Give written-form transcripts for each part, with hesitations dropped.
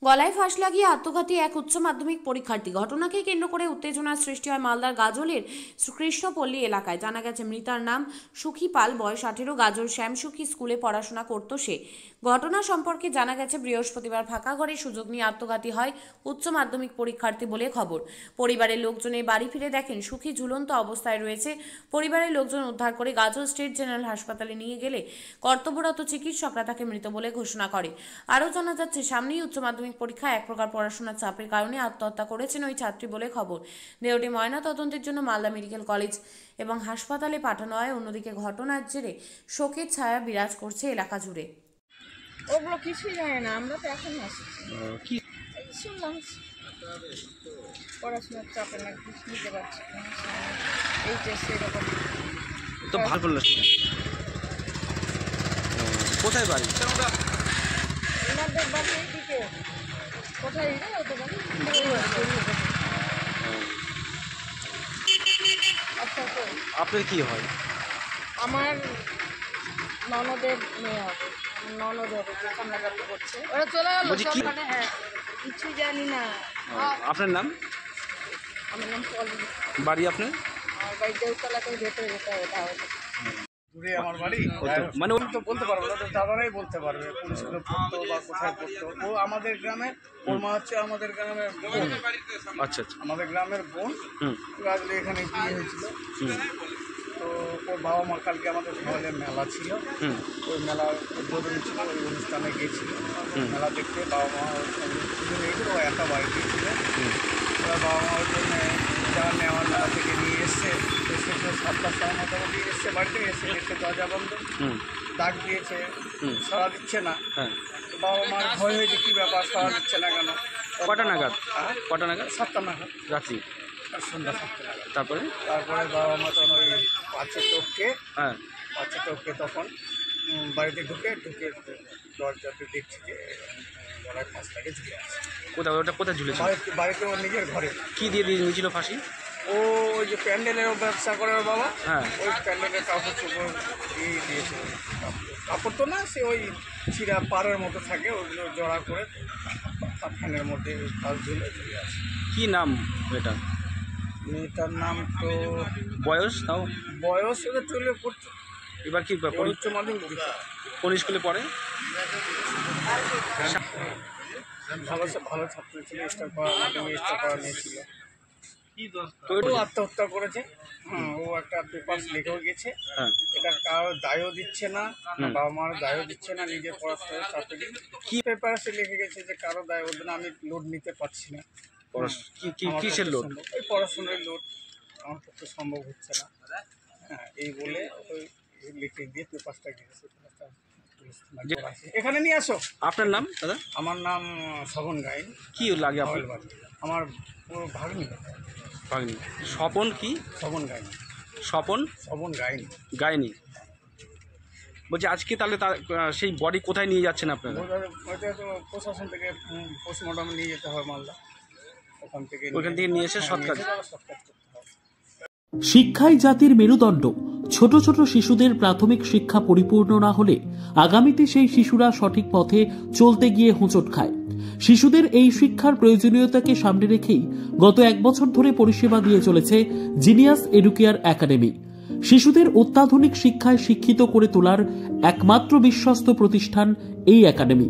গলায় ফাঁস লাগিয়ে আত্মঘাতী এক উচ্চ মাধ্যমিক পরীক্ষার্থী। ঘটনাকে কেন্দ্র করে উত্তেজনার সৃষ্টি হয় মালদার গাজলের কৃষ্ণপল্লী এলাকায়। জানা গেছে মৃতার নাম সুখী পাল, বয়স 18। গাজল শ্যামসুখী স্কুলে পড়াশোনা করত সে। ঘটনা সম্পর্কে জানা গেছে বৃহস্পতিবার ফাঁকা ঘরে সুযোগ নিয়ে আত্মঘাতী হয় উচ্চ মাধ্যমিক পরীক্ষার্থী বলে খবর। পরিবারের লোকজন এই বাড়ি ফিরে দেখেন সুখী ঝুলন্ত অবস্থায় রয়েছে। পরিবারের লোকজন উদ্ধার করে গাজল স্টেট জেনারেল হাসপাতালে নিয়ে গেলে কর্তব্যরত চিকিৎসকরা তাকে মৃত বলে ঘোষণা করে। আরও জানা যাচ্ছে, সামনেই উচ্চ মাধ্যমিক পরীক্ষা, এক প্রকার পড়াশোনার চাপের কারণে আত্মহত্যা করেছেন ওই ছাত্রী বলে খবর। দেহটি ময়না তদন্তের জন্য মালদা মেডিকেল কলেজ এবং হাসপাতালে পাঠানো হয়। অন্যদিকে ঘটনার জেরে শোকের ছায়া বিরাজ করছে এলাকা জুড়ে। ওগুলো কিছুই জানে না, আমরা তো এখন আসছি কি শুনলাম পড়াশোনার চাপে না, কিছু নিতে পারছি এইচএস এরকম। তো ভালো করলো। কোথায় বাড়ি? ওনাদের বাড়ি এইদিকে। কোথায় রে ওদের বাড়ি? আচ্ছা, আপনার কি হয়? আমার ননদের মেয়ে হবে। ননদ হবে, কান্নাকাটি করছে। ওরা চলে গেল সবখানে। হ্যাঁ, কিছু জানি না। আপনার নাম? আমার নাম পলি। বাড়ি আপনার? আমার বাড়ি দেউতলাতে ভেতরে যেতে হবে তাহলে। দূরে আমার বাড়ি, মানে আমি তো বলতে পারবো না, তো দাদারাই বলতে পারবে কোন স্কুলে পড়তো বা কোথায় পড়তো। ও আমাদের গ্রামে, ওর মা হচ্ছে আমাদের গ্রামের বোন। আচ্ছা আচ্ছা। আমাদের গ্রামের বোন আসলে এখানে বিয়ে হয়েছিল। তো ওর বাবা মা কালকে আমাদের সকালে মেলা ছিল, ওই মেলার উদ্বোধন ছিল, ওই অনুষ্ঠানে গিয়েছিল। মেলা দেখতে বাবা মা ও একা বাড়ি গিয়েছিল। ওরা বাবা মা ওই জন্য যারা নেওয়ার মেলা থেকে নিয়ে এসছে, এসে 7টার সময় মোটামুটি এসছে, বাড়িতে এসে দরজা বন্ধ, ডাক দিয়েছে, সাড়া দিচ্ছে না। বাবা মার ভয় হয়েছে কী ব্যাপার, সাড়া দিচ্ছে না কেন। কটা নাগাদ? 7টা নাগাদ রাত্রি, সন্ধ্যা 7টা নাগাদ। তারপরে বাবা মা তখন ওই বাচ্চা টপকে তখন বাড়িতে ঢুকে দরজাতে দেখছি যে গলায় ফাঁস লাগে ঝুলে আছে। কোথায় ঝুলেছে? বাড়িতে ওর নিজের ঘরে। কি দিয়ে নিয়েছিল ফাঁসি? ও ওই যে প্যান্ডেলের ব্যবসা করে ওর বাবা, হ্যাঁ, ওই প্যান্ডেলের কাপড় চোপড় দিয়ে দিয়েছিল। কাপড় তো না, সে ওই চিরা পাড়ের মতো থাকে, ওইগুলো জড়া করে ফ্যানের মধ্যে ফাঁস ঝুলে আছে। কি নাম এটা? মেয়েটার নাম তো বয়স তাও? বয়স ওদের চলে পড়ছে। এবার কি উচ্চ মাধ্যমিক কোন স্কুলে পড়ে? ভালো ছাত্র ছিল, স্টার করা নিয়েছিল। তো আত্মহত্যা করেছে। ও একটা পেপার লিখেও গেছে। এটা কারো দায়ও দিচ্ছে না, বাবা মার দায়ও দিচ্ছে না, নিজের পড়াশোনার চাপে। কি পেপার সে লিখে গেছে যে কারো দায় ওর জন্য আমি লোড নিতে পারছি না। কিসের লোড? ওই পড়াশোনার লোড আমার পক্ষে সম্ভব হচ্ছে না। হ্যাঁ, এই বলে ওই লিখে দিয়ে পেপারটা গেছে। এখানে নিয়ে আসো। আপনার নাম দাদা? আমার নাম স্বপন গাইন। কি লাগে আপনার? আমার ভাগ্নি। স্বপন কি? স্বপন গাইন। স্বপন গাইনি। বলছি আজকে তাহলে সেই বডি কোথায় নিয়ে যাচ্ছেন আপনারা? ওইটা তো প্রশাসন থেকে পোস্টমর্টমে নিয়ে যেতে হবে মালদা। ওখান থেকে নিয়ে এসে সৎকার। শিক্ষাই জাতির মেরুদণ্ড। ছোট ছোট শিশুদের প্রাথমিক শিক্ষা পরিপূর্ণ না হলে আগামীতে সেই শিশুরা সঠিক পথে চলতে গিয়ে হোঁচট খায়। শিশুদের এই শিক্ষার প্রয়োজনীয়তাকে সামনে রেখেই গত 1 বছর ধরে পরিষেবা দিয়ে চলেছে জিনিয়াস এডুকেয়ার একাডেমি। শিশুদের অত্যাধুনিক শিক্ষায় শিক্ষিত করে তোলার একমাত্র বিশ্বস্ত প্রতিষ্ঠান এই একাডেমি।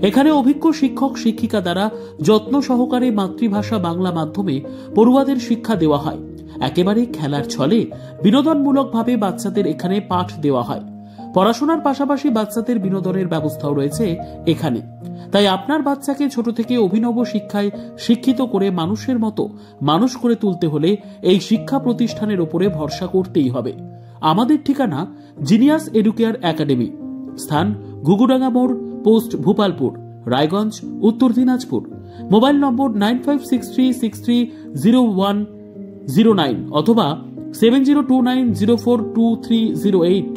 এখানে অভিজ্ঞ শিক্ষক শিক্ষিকা দ্বারা যত্ন সহকারে মাতৃভাষা বাংলা মাধ্যমে পড়ুয়াদের শিক্ষা দেওয়া হয়। একেবারে খেলার ছলে বিনোদনমূলকভাবে বাচ্চাদের এখানে পাঠ দেওয়া হয়। পড়াশোনার পাশাপাশি বাচ্চাদের বিনোদনের ব্যবস্থাও রয়েছে এখানে। তাই আপনার বাচ্চাকে ছোট থেকে অভিনব শিক্ষায় শিক্ষিত করে মানুষের মতো মানুষ করে তুলতে হলে এই শিক্ষা প্রতিষ্ঠানের উপরে ভরসা করতেই হবে। আমাদের ঠিকানা জিনিয়াস এডুকেয়ার একাডেমি, স্থান ঘুঘুডাঙ্গা মোড়, পোস্ট ভূপালপুর, রায়গঞ্জ, উত্তর দিনাজপুর। মোবাইল নম্বর 9563630109 অথবা 7029042308।